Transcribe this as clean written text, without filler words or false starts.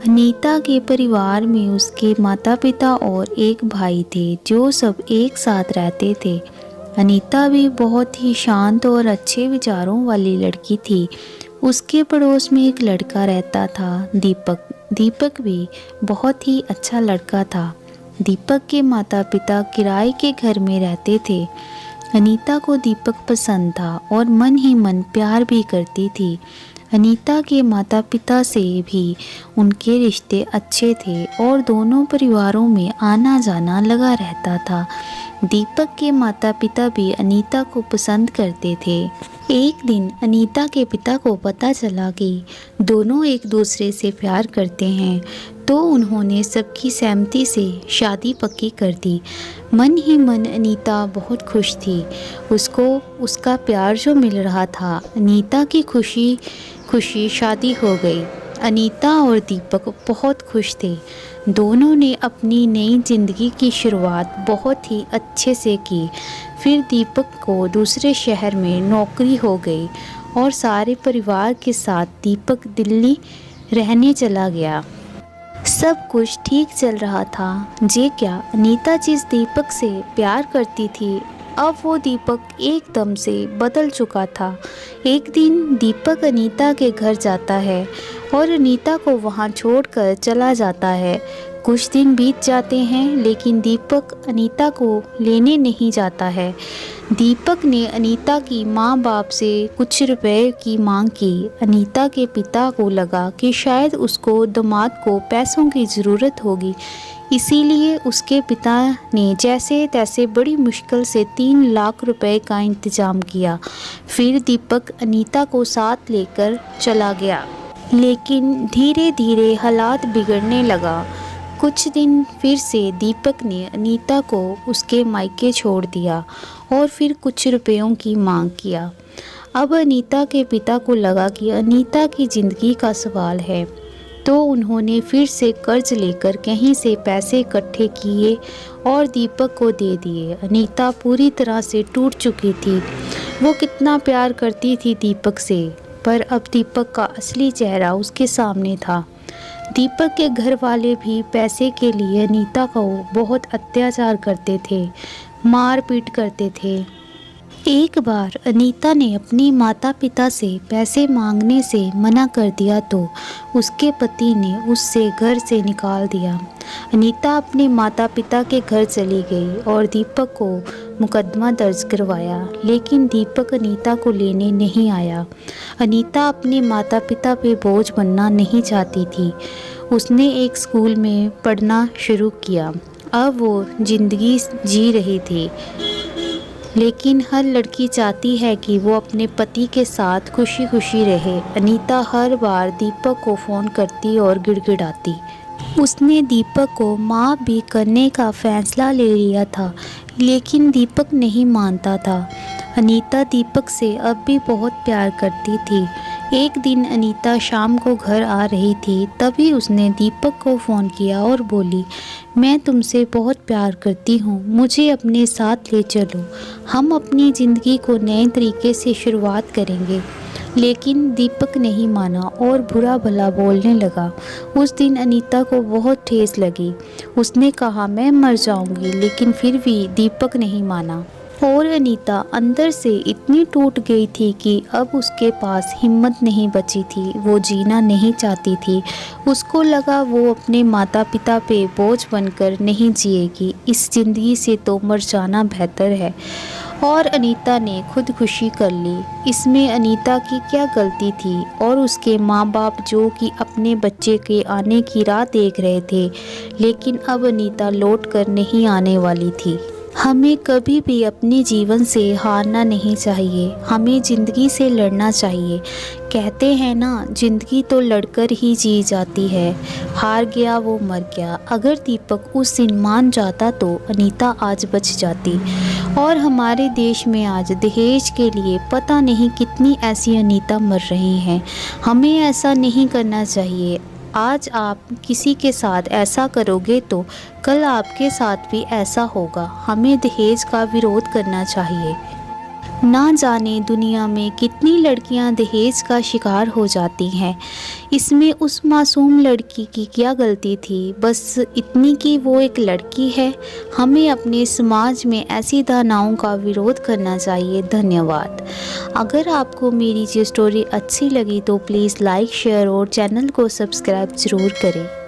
अनीता के परिवार में उसके माता पिता और एक भाई थे जो सब एक साथ रहते थे। अनीता भी बहुत ही शांत और अच्छे विचारों वाली लड़की थी। उसके पड़ोस में एक लड़का रहता था, दीपक। दीपक भी बहुत ही अच्छा लड़का था। दीपक के माता पिता किराए के घर में रहते थे। अनीता को दीपक पसंद था और मन ही मन प्यार भी करती थी। अनीता के माता पिता से भी उनके रिश्ते अच्छे थे और दोनों परिवारों में आना जाना लगा रहता था। दीपक के माता पिता भी अनीता को पसंद करते थे। एक दिन अनीता के पिता को पता चला कि दोनों एक दूसरे से प्यार करते हैं, तो उन्होंने सबकी सहमति से शादी पक्की कर दी। मन ही मन अनीता बहुत खुश थी। उसको उसका प्यार जो मिल रहा था, अनीता की खुशी खुशी शादी हो गई। अनीता और दीपक बहुत खुश थे। दोनों ने अपनी नई ज़िंदगी की शुरुआत बहुत ही अच्छे से की। फिर दीपक को दूसरे शहर में नौकरी हो गई और सारे परिवार के साथ दीपक दिल्ली रहने चला गया। सब कुछ ठीक चल रहा था। जे क्या, अनीता जिस दीपक से प्यार करती थी, अब वो दीपक एकदम से बदल चुका था। एक दिन दीपक अनीता के घर जाता है और अनीता को वहाँ छोड़कर चला जाता है। कुछ दिन बीत जाते हैं, लेकिन दीपक अनीता को लेने नहीं जाता है। दीपक ने अनीता की माँ बाप से कुछ रुपए की मांग की। अनीता के पिता को लगा कि शायद उसको दामाद को पैसों की ज़रूरत होगी, इसीलिए उसके पिता ने जैसे तैसे बड़ी मुश्किल से 3 लाख रुपए का इंतज़ाम किया। फिर दीपक अनीता को साथ लेकर चला गया, लेकिन धीरे धीरे हालात बिगड़ने लगा। कुछ दिन फिर से दीपक ने अनीता को उसके मायके छोड़ दिया और फिर कुछ रुपयों की मांग किया। अब अनीता के पिता को लगा कि अनीता की ज़िंदगी का सवाल है, तो उन्होंने फिर से कर्ज लेकर कहीं से पैसे इकट्ठे किए और दीपक को दे दिए। अनीता पूरी तरह से टूट चुकी थी। वो कितना प्यार करती थी दीपक से, पर अब दीपक का असली चेहरा उसके सामने था। दीपक के घर वाले भी पैसे के लिए अनीता को बहुत अत्याचार करते थे, मार पीट करते थे। एक बार अनीता ने अपनी माता पिता से पैसे मांगने से मना कर दिया तो उसके पति ने उससे घर से निकाल दिया। अनीता अपने माता पिता के घर चली गई और दीपक को मुकदमा दर्ज करवाया, लेकिन दीपक अनीता को लेने नहीं आया। अनीता अपने माता पिता पे बोझ बनना नहीं चाहती थी। उसने एक स्कूल में पढ़ना शुरू किया। अब वो ज़िंदगी जी रही थी, लेकिन हर लड़की चाहती है कि वो अपने पति के साथ खुशी खुशी रहे। अनीता हर बार दीपक को फ़ोन करती और गिड़गिड़ाती। उसने दीपक को माफ़ भी करने का फ़ैसला ले लिया था, लेकिन दीपक नहीं मानता था। अनीता दीपक से अब भी बहुत प्यार करती थी। एक दिन अनीता शाम को घर आ रही थी, तभी उसने दीपक को फ़ोन किया और बोली, मैं तुमसे बहुत प्यार करती हूँ, मुझे अपने साथ ले चलो, हम अपनी ज़िंदगी को नए तरीके से शुरुआत करेंगे। लेकिन दीपक नहीं माना और बुरा भला बोलने लगा। उस दिन अनीता को बहुत ठेस लगी। उसने कहा, मैं मर जाऊंगी, लेकिन फिर भी दीपक नहीं माना और अनीता अंदर से इतनी टूट गई थी कि अब उसके पास हिम्मत नहीं बची थी। वो जीना नहीं चाहती थी। उसको लगा वो अपने माता पिता पे बोझ बनकर नहीं जिएगी। इस ज़िंदगी से तो मर जाना बेहतर है। और अनीता ने खुदकुशी कर ली। इसमें अनीता की क्या गलती थी? और उसके माँ बाप जो कि अपने बच्चे के आने की राह देख रहे थे, लेकिन अब अनीता लौट कर नहीं आने वाली थी। हमें कभी भी अपने जीवन से हारना नहीं चाहिए, हमें ज़िंदगी से लड़ना चाहिए। कहते हैं ना, ज़िंदगी तो लड़कर ही जी जाती है। हार गया वो मर गया। अगर दीपक उस दिन मान जाता तो अनीता आज बच जाती। और हमारे देश में आज दहेज के लिए पता नहीं कितनी ऐसी अनीता मर रही हैं। हमें ऐसा नहीं करना चाहिए। आज आप किसी के साथ ऐसा करोगे तो कल आपके साथ भी ऐसा होगा। हमें दहेज का विरोध करना चाहिए। ना जाने दुनिया में कितनी लड़कियां दहेज का शिकार हो जाती हैं। इसमें उस मासूम लड़की की क्या गलती थी, बस इतनी कि वो एक लड़की है। हमें अपने समाज में ऐसी धारणाओं का विरोध करना चाहिए। धन्यवाद। अगर आपको मेरी ये स्टोरी अच्छी लगी तो प्लीज़ लाइक, शेयर और चैनल को सब्सक्राइब ज़रूर करें।